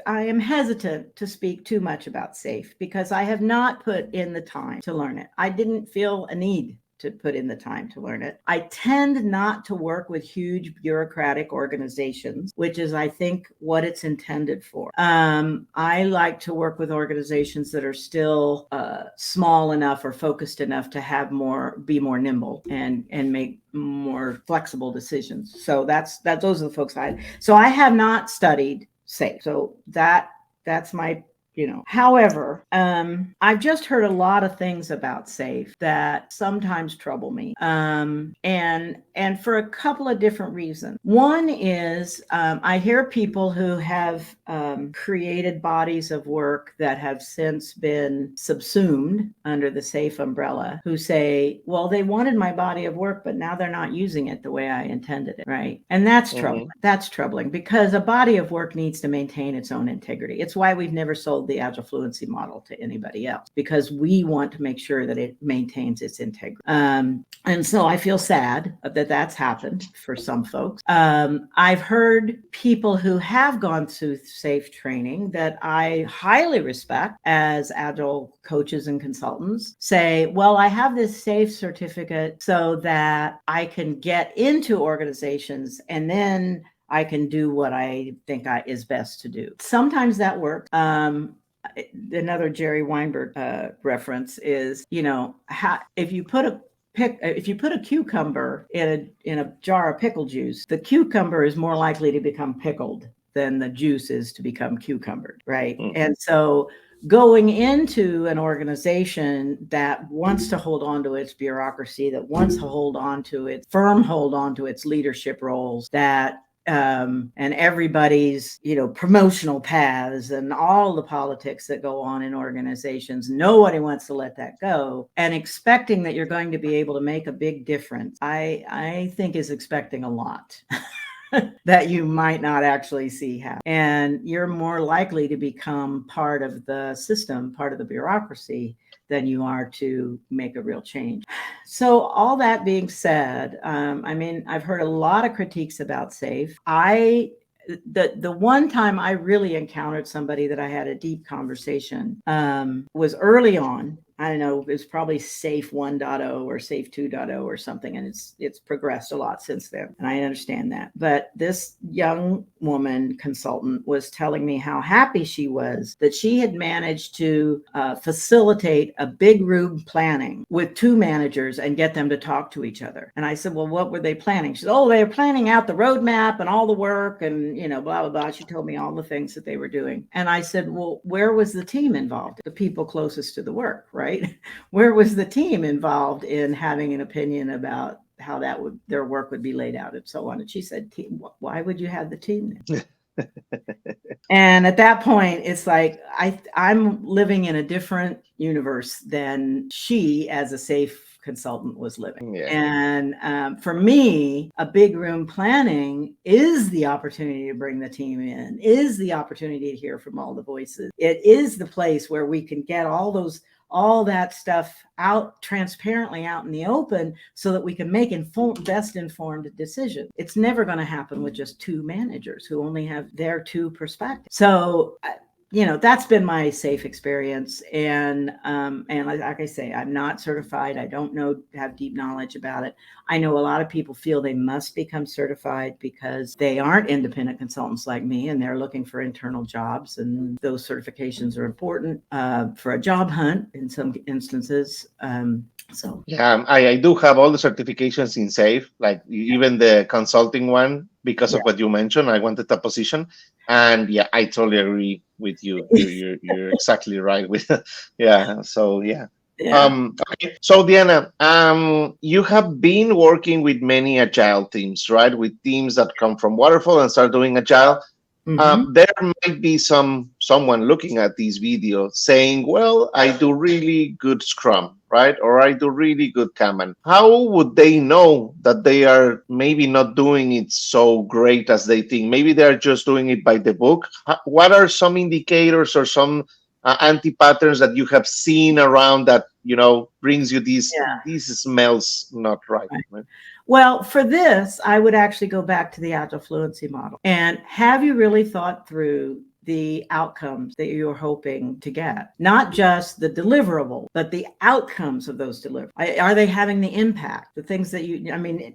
am hesitant to speak too much about SAFe because I have not put in the time to learn it. I didn't feel a need to put in the time to learn it. I tend not to work with huge bureaucratic organizations, which is, I think, what it's intended for. I like to work with organizations that are still small enough or focused enough to be more nimble and make more flexible decisions. So those are the folks so I have not studied SAFe. So that's my However, I've just heard a lot of things about SAFe that sometimes trouble me. And for a couple of different reasons. One is I hear people who have created bodies of work that have since been subsumed under the SAFe umbrella who say, well, they wanted my body of work, but now they're not using it the way I intended it, right? And that's troubling. That's troubling because a body of work needs to maintain its own integrity. It's why we've never sold the Agile Fluency model to anybody else, because we want to make sure that it maintains its integrity. And so I feel sad that that's happened for some folks. I've heard people who have gone through SAFe training that I highly respect as Agile coaches and consultants say, well, I have this SAFe certificate so that I can get into organizations and then I can do what I think is best to do. Sometimes that works. Another Jerry Weinberg reference is, if you put a cucumber in a jar of pickle juice, the cucumber is more likely to become pickled than the juice is to become cucumbered, right? And so going into an organization that wants to hold on to its bureaucracy, that wants to hold on to its leadership roles, that and everybody's, promotional paths and all the politics that go on in organizations. Nobody wants to let that go. And expecting that you're going to be able to make a big difference, I think is expecting a lot. that you might not actually see happen. And you're more likely to become part of the system, part of the bureaucracy, than you are to make a real change. So all that being said, I've heard a lot of critiques about SAFE. The one time I really encountered somebody that I had a deep conversation was early on. I don't know, it's probably SAFE 1.0 or SAFE 2.0 or something, and it's progressed a lot since then, and I understand that. But this young woman consultant was telling me how happy she was that she had managed to facilitate a big room planning with 2 managers and get them to talk to each other. And I said, well, what were they planning? She said, oh, they were planning out the roadmap and all the work and, blah, blah, blah. She told me all the things that they were doing. And I said, well, where was the team involved? The people closest to the work, right? Where was the team involved in having an opinion about how their work would be laid out and so on? And she said, why would you have the team then? And at that point, it's like I'm living in a different universe than she, as a SAFE consultant, was living. Yeah. And for me, a big room planning is the opportunity to bring the team in, is the opportunity to hear from all the voices. It is the place where we can get all that stuff out transparently out in the open so that we can make best informed decisions. It's never going to happen with just 2 managers who only have their 2 perspectives. So, that's been my SAFE experience. And like I say, I'm not certified. I don't have deep knowledge about it. I know a lot of people feel they must become certified because they aren't independent consultants like me, and they're looking for internal jobs. And those certifications are important for a job hunt in some instances. So yeah, I do have all the certifications in SAFE, like even the consulting one, because of what you mentioned. I wanted a position, and yeah, I totally agree with you. You're exactly right with yeah. So yeah. Okay. So Diana, you have been working with many agile teams, right? With teams that come from waterfall and start doing agile. There might be someone looking at this video saying, well, I do really good Scrum, right? Or I do really good Kanban. How would they know that they are maybe not doing it so great as they think? Maybe they're just doing it by the book. What are some indicators or some anti-patterns that you have seen around that, brings you these smells not right? Well, for this, I would actually go back to the Agile Fluency model. And have you really thought through the outcomes that you're hoping to get? Not just the deliverable, but the outcomes of those deliverables. Are they having the impact? The things that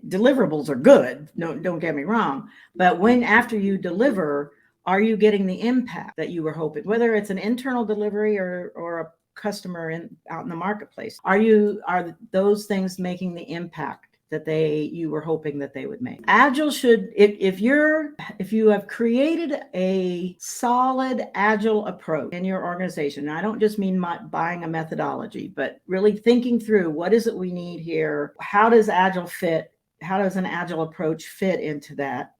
deliverables are good. No, don't get me wrong. But after you deliver, are you getting the impact that you were hoping? Whether it's an internal delivery or a customer out in the marketplace, are those things making the impact that you were hoping that they would make? Agile should, if you have created a solid Agile approach in your organization, and I don't just mean buying a methodology, but really thinking through what is it we need here? How does Agile fit? How does an Agile approach fit into that?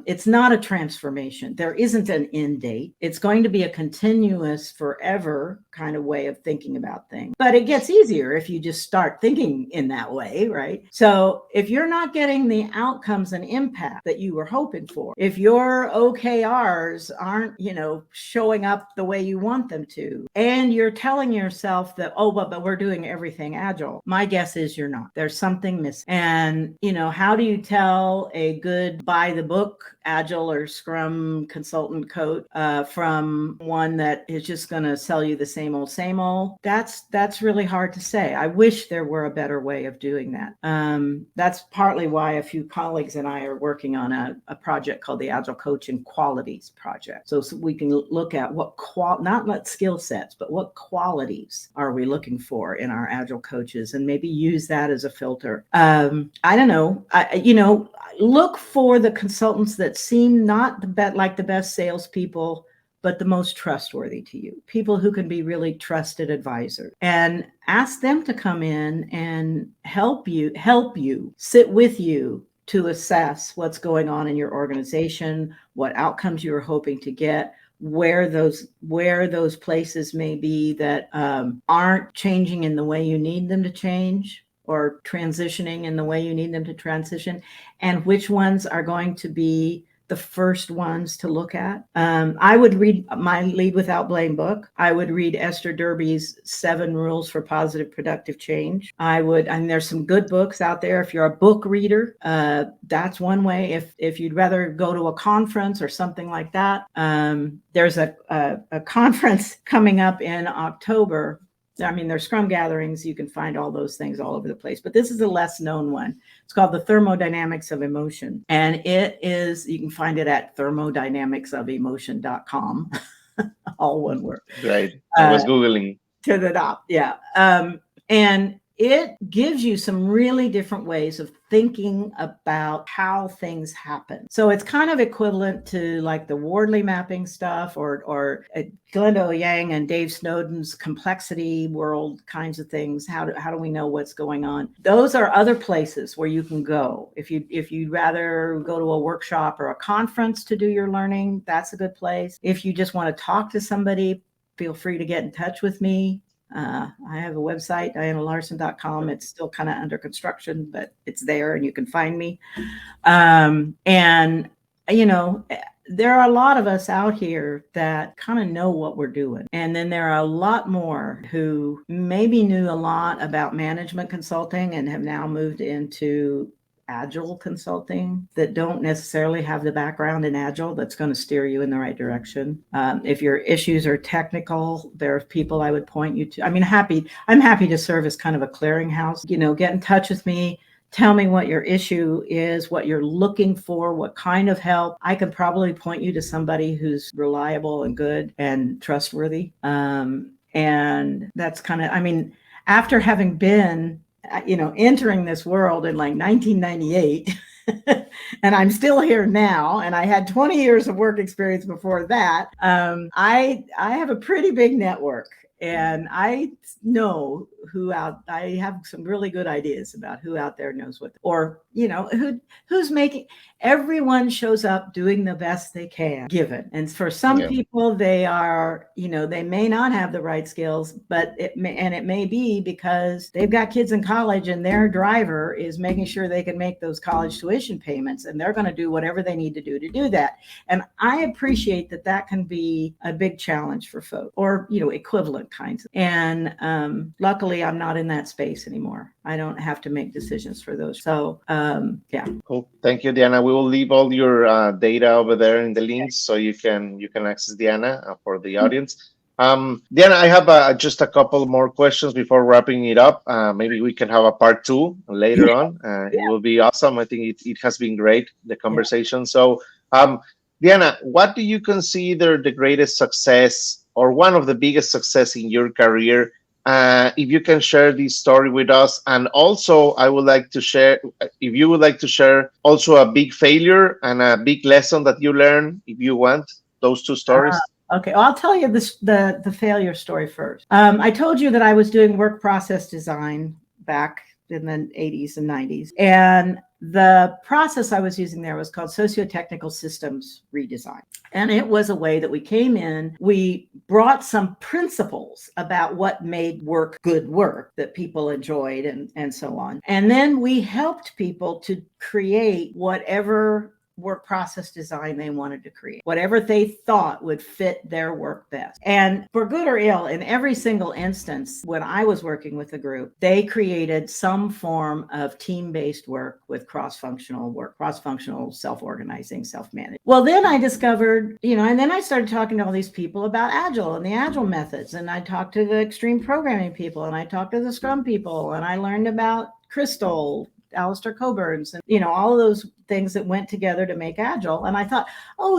It's not a transformation. There isn't an end date. It's going to be a continuous, forever kind of way of thinking about things. But it gets easier if you just start thinking in that way, right? So if you're not getting the outcomes and impact that you were hoping for, if your OKRs aren't, showing up the way you want them to, and you're telling yourself that, but we're doing everything Agile, my guess is you're not. There's something missing. And, how do you tell a good by the book Agile or Scrum consultant coach from one that is just going to sell you the same old? That's really hard to say. I wish there were a better way of doing that. That's partly why a few colleagues and I are working on a project called the Agile Coaching Qualities Project. So we can look at not skill sets, but what qualities are we looking for in our Agile coaches, and maybe use that as a filter. I don't know. Look for the consultants that seem not like the best salespeople, but the most trustworthy to you, people who can be really trusted advisors, and ask them to come in and help you, sit with you to assess what's going on in your organization, what outcomes you're hoping to get, where those places may be that aren't changing in the way you need them to change, or transitioning in the way you need them to transition, and which ones are going to be the first ones to look at. I would read my Lead Without Blame book. I would read Esther Derby's 7 Rules for Positive Productive Change. And there's some good books out there. If you're a book reader, that's one way. If you'd rather go to a conference or something like that, there's a conference coming up in October. I mean, there's Scrum gatherings. You can find all those things all over the place. But this is a less known one. It's called The Thermodynamics of Emotion. And you can find it at thermodynamicsofemotion.com. All one word. Right. I was Googling. To the top. Yeah. And it gives you some really different ways of thinking about how things happen. So it's kind of equivalent to like the Wardley mapping stuff or Glenda Yang and Dave Snowden's complexity world kinds of things. How do we know what's going on? Those are other places where you can go. If you'd rather go to a workshop or a conference to do your learning, that's a good place. If you just want to talk to somebody, feel free to get in touch with me. I have a website, dianalarsen.com. It's still kind of under construction, but it's there and you can find me. And, there are a lot of us out here that kind of know what we're doing. And then there are a lot more who maybe knew a lot about management consulting and have now moved into Agile consulting that don't necessarily have the background in Agile that's going to steer you in the right direction. If your issues are technical, there are people I would point you to. I mean, I'm happy to serve as kind of a clearinghouse. Get in touch with me. Tell me what your issue is, what you're looking for, what kind of help. I could probably point you to somebody who's reliable and good and trustworthy. And that's kind of, after having been entering this world in like 1998, and I'm still here now, and I had 20 years of work experience before that. I have a pretty big network, and I know I have some really good ideas about who out there knows what, or, who's making, everyone shows up doing the best they can given. And for some people, they are, they may not have the right skills, but it may be because they've got kids in college and their driver is making sure they can make those college tuition payments, and they're going to do whatever they need to do that. And I appreciate that can be a big challenge for folks, or, equivalent kinds. And luckily, I'm not in that space anymore. I don't have to make decisions for those. So, Cool. Thank you, Diana. We will leave all your data over there in the links so you can access Diana for the audience. Diana, I have just a couple more questions before wrapping it up. Maybe we can have a part 2 later on. It will be awesome. I think it has been great, the conversation. So, Diana, what do you consider the greatest success or one of the biggest success in your career? If you can share this story with us. And also, I would like to share, if you would like to share also a big failure and a big lesson that you learned, if you want, those 2 stories. Okay, well, I'll tell you the failure story first. I told you that I was doing work process design back in the 80s and 90s. And the process I was using there was called socio-technical systems redesign. And it was a way that we came in, we brought some principles about what made work good work that people enjoyed and so on. And then we helped people to create whatever work process design they wanted to create, whatever they thought would fit their work best. And for good or ill, in every single instance, when I was working with a group, they created some form of team-based work with cross-functional work, cross-functional self-organizing, self-managed. Well, then I discovered, and then I started talking to all these people about Agile and the Agile methods. And I talked to the extreme programming people, and I talked to the Scrum people, and I learned about Crystal, Alistair Coburn's, and all of those things that went together to make Agile. And I thought,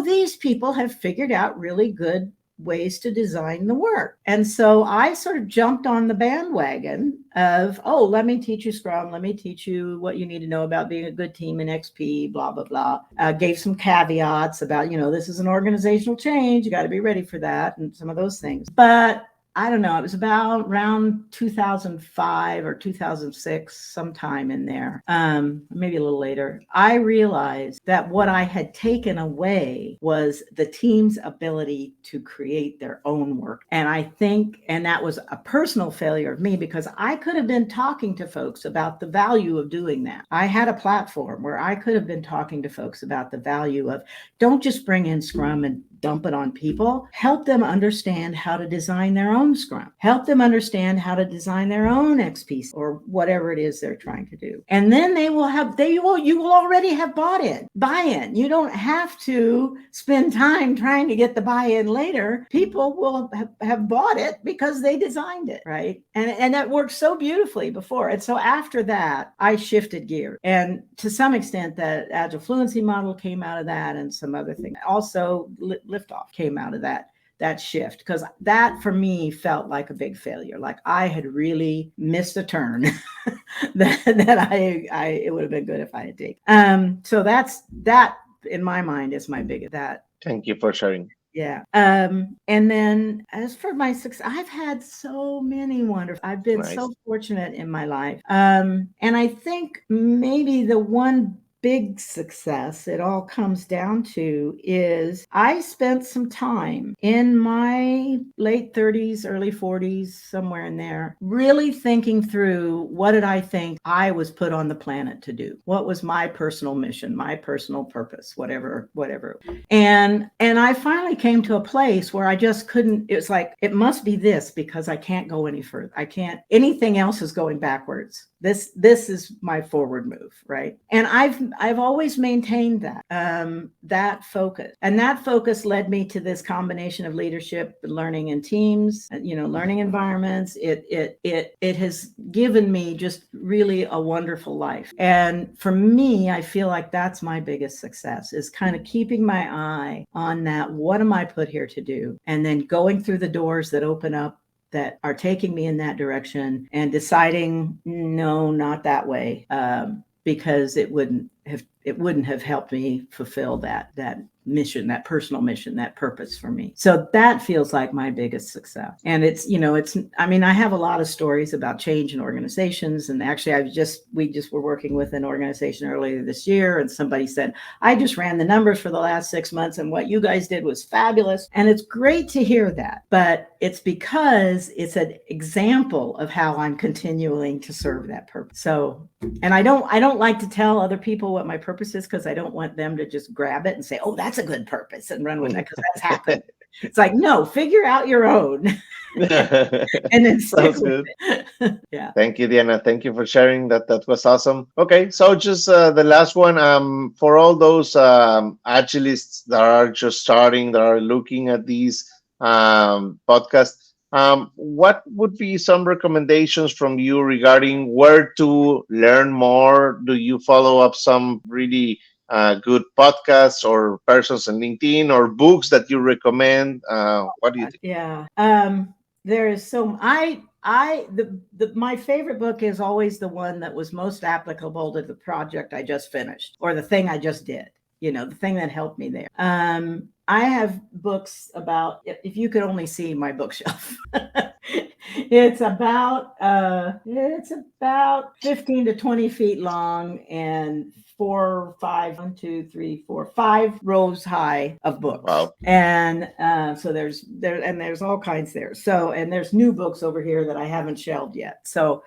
these people have figured out really good ways to design the work. And so I sort of jumped on the bandwagon of, let me teach you Scrum. Let me teach you what you need to know about being a good team in XP, blah, blah, blah. Gave some caveats about, this is an organizational change. You got to be ready for that and some of those things. But I don't know, it was about around 2005 or 2006, sometime in there, maybe a little later, I realized that what I had taken away was the team's ability to create their own work. And I think, and that was a personal failure of me, because I could have been talking to folks about the value of doing that. I had a platform where I could have been talking to folks about the value of, don't just bring in Scrum and dump it on people. Help them understand how to design their own Scrum. Help them understand how to design their own XP or whatever it is they're trying to do. And then you will already have buy-in. You don't have to spend time trying to get the buy-in later. People will have bought it because they designed it, right? And that worked so beautifully before. And so after that, I shifted gear. And to some extent, that Agile Fluency model came out of that, and some other things. Also, Liftoff came out of that shift, because that for me felt like a big failure. Like I had really missed a turn that it would have been good if I had taken. So that in my mind is my biggest. That. Thank you for sharing. Yeah. And then as for my success, I've had so many wonderful, I've been so fortunate in my life. And I think maybe the one big success it all comes down to is I spent some time in my late 30s, early 40s, somewhere in there, really thinking through, what did I think I was put on the planet to do? What was my personal mission, my personal purpose, whatever. And I finally came to a place where I just couldn't, it's like, it must be this, because I can't go any further. Anything else is going backwards. This is my forward move, right? And I've always maintained that focus, and that focus led me to this combination of leadership, learning in teams, learning environments. It has given me just really a wonderful life. And for me, I feel like that's my biggest success, is kind of keeping my eye on that. What am I put here to do? And then going through the doors that open up that are taking me in that direction, and deciding, no, not that way, because it wouldn't have helped me fulfill that mission, that personal mission, that purpose for me. So that feels like my biggest success. And I have a lot of stories about change in organizations. And actually, we just were working with an organization earlier this year, and somebody said, I just ran the numbers for the last 6 months, and what you guys did was fabulous. And it's great to hear that, but it's because it's an example of how I'm continuing to serve that purpose. So, and I don't like to tell other people what my purpose is, because I don't want them to just grab it and say, oh, that's a good purpose, and run with that, because that's happened. It's like, no, figure out your own. And then sounds good. Yeah. Thank you, Diana. Thank you for sharing that. That was awesome. Okay, so just the last one. For all those agilists that are just starting, that are looking at these podcasts, what would be some recommendations from you regarding where to learn more? Do you follow up some really good podcasts or persons on LinkedIn, or books that you recommend? What do you think? Yeah. There is so my favorite book is always the one that was most applicable to the project I just finished, or the thing I just did, the thing that helped me there. I have books about, if you could only see my bookshelf, it's about 15 to 20 feet long, and 5 rows high of books. Wow. And so there's all kinds there. So, and there's new books over here that I haven't shelved yet. So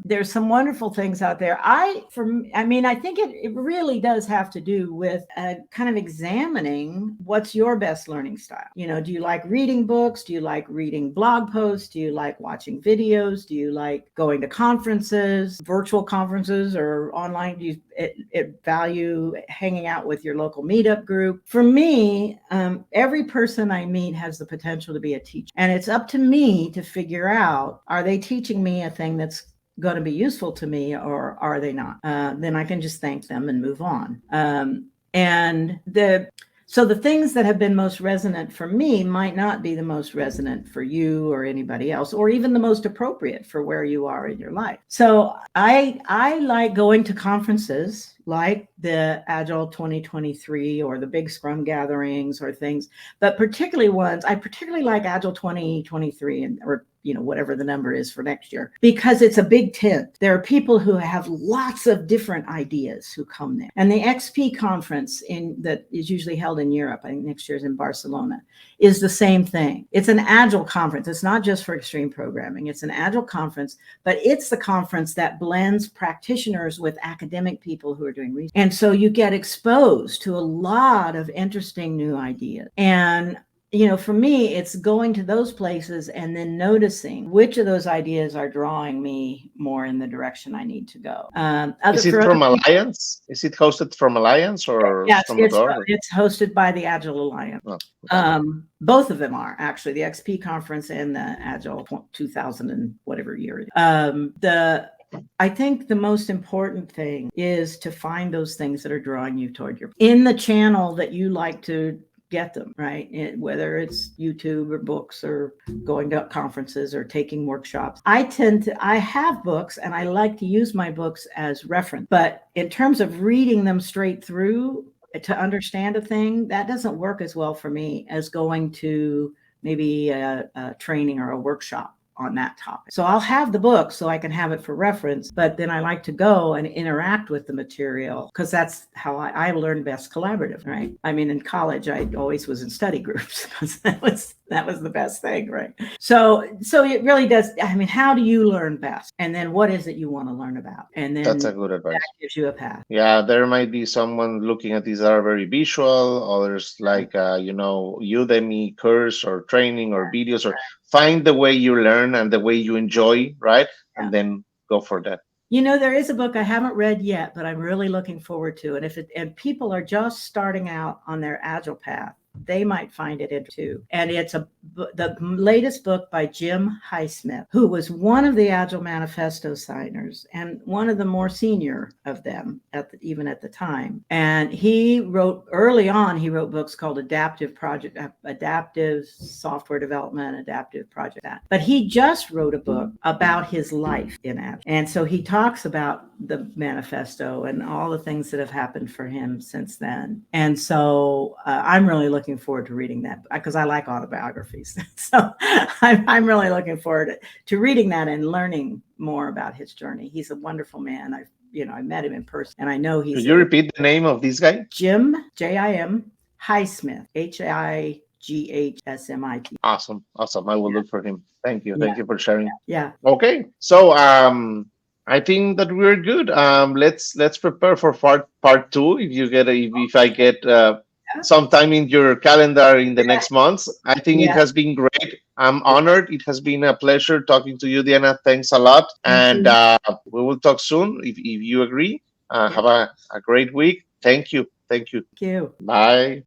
there's some wonderful things out there. I think it really does have to do with kind of examining what's your best learning style. Do you like reading books? Do you like reading blog posts? Do you like watching videos? Do you like going to conferences, virtual conferences, or online? Do you value hanging out with your local meetup group? For me, every person I meet has the potential to be a teacher, and it's up to me to figure out, are they teaching me a thing that's going to be useful to me, or are they not? Then I can just thank them and move on. And So the things that have been most resonant for me might not be the most resonant for you or anybody else, or even the most appropriate for where you are in your life. So I like going to conferences like the Agile 2023 or the big Scrum gatherings or things, but particularly ones, I particularly like Agile 2023 or whatever the number is for next year, because it's a big tent. There are people who have lots of different ideas who come there. And the XP conference that is usually held in Europe, I think next year is in Barcelona, is the same thing. It's an Agile conference. It's not just for extreme programming. It's an Agile conference, but it's the conference that blends practitioners with academic people who are doing research. And so you get exposed to a lot of interesting new ideas. And for me, it's going to those places and then noticing which of those ideas are drawing me more in the direction I need to go. Is it from Alliance? Is it hosted from Alliance or yes, from the it's hosted by the Agile Alliance. Oh, okay. Both of them are actually, the XP conference and the Agile 2000 and whatever year it is. I think the most important thing is to find those things that are drawing you toward in the channel that you like to get them, right? Whether it's YouTube or books or going to conferences or taking workshops. I have books and I like to use my books as reference, but in terms of reading them straight through to understand a thing, that doesn't work as well for me as going to maybe a training or a workshop on that topic. So I'll have the book so I can have it for reference, but then I like to go and interact with the material because that's how I learn best collaborative, right? I mean, in college, I always was in study groups because that was the best thing, right? So it really does. I mean, how do you learn best? And then what is it you want to learn about? And then that's a good advice. That gives you a path. Yeah, there might be someone looking at these that are very visual, others like, Udemy course or training or videos, or find the way you learn and the way you enjoy, right? And then go for that. There is a book I haven't read yet, but I'm really looking forward to. And and people are just starting out on their Agile path, they might find it too. And it's the latest book by Jim Highsmith, who was one of the Agile Manifesto signers and one of the more senior of them even at the time. And he wrote books called Adaptive Software Development, Adaptive Project. But he just wrote a book about his life in Agile. And so he talks about the manifesto and all the things that have happened for him since then. And so I'm really looking forward to reading that because I like autobiographies. So I'm really looking forward to reading that and learning more about his journey. He's a wonderful man. I met him in person and I know he's. Could you repeat the name of this guy? Jim, Jim Highsmith, Highghsmit. Awesome. I will look for him. Thank you. Thank you for sharing. Yeah. Okay. So I think that we're good. Let's prepare for part 2. If I get some time in your calendar in the next months. I think it has been great. I'm honored. It has been a pleasure talking to you, Diana. Thanks a lot. And we will talk soon if you agree. Have a great week. Thank you. Thank you. Bye.